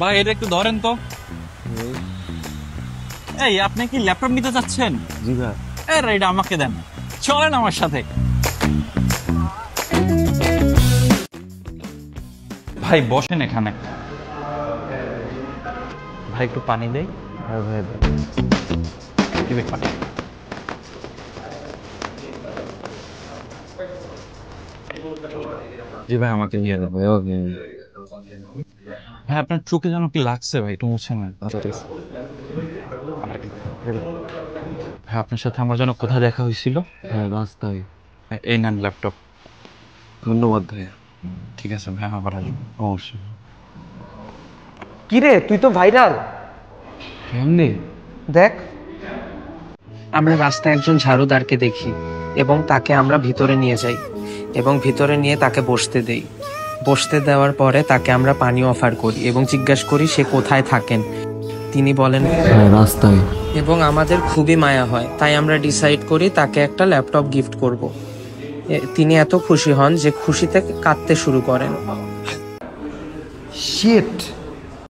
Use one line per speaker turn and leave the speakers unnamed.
ভাই এটা একটু ধরেন তো। এই আপনি কি ল্যাপটপ নিতে চাচ্ছেন?
জি ভাই।
এটা আমাকে দেন, চলেন আমার সাথে। ভাই বসেন এখানে। ভাই একটু পানি দেই।
হ্যাঁ ভাই।
দিবে পানি। জি ভাই আমাকে নিয়ে দেন।
ভাই ওকে।
ভাই আপনার চোখে যেন কি লাগছে ভাই, একটু মুছে নেন।
আচ্ছা ঠিক আছে।
ভাই আপনার সাথে আমার যেন কোথায় দেখা হয়েছিল।
হ্যাঁ রাস্তায়।
এই নেন ল্যাপটপ।
ধন্যবাদ ভাইয়া।
ঠিক আছে ভাই, আবার আসবো অবশ্যই।
কিরে তুই তো ভাইরাল।
এমনি
দেখ, আমরা রাস্তায় একজন ঝাড়ুদারকে দেখি এবং তাকে আমরা ভিতরে নিয়ে যাই এবং ভিতরে নিয়ে তাকে বসতে দেই। বসতে দেওয়ার পরে তাকে আমরা পানি অফার করি এবং জিজ্ঞাসা করি সে কোথায় থাকেন। তিনি বলেন
হ্যাঁ রাস্তায়।
এবং আমাদের খুবই মায়া হয়, তাই আমরা ডিসাইড করি তাকে একটা ল্যাপটপ গিফট করব। তিনি এত খুশি হন যে খুশিতে কাঁদতে শুরু করেন।
শিট।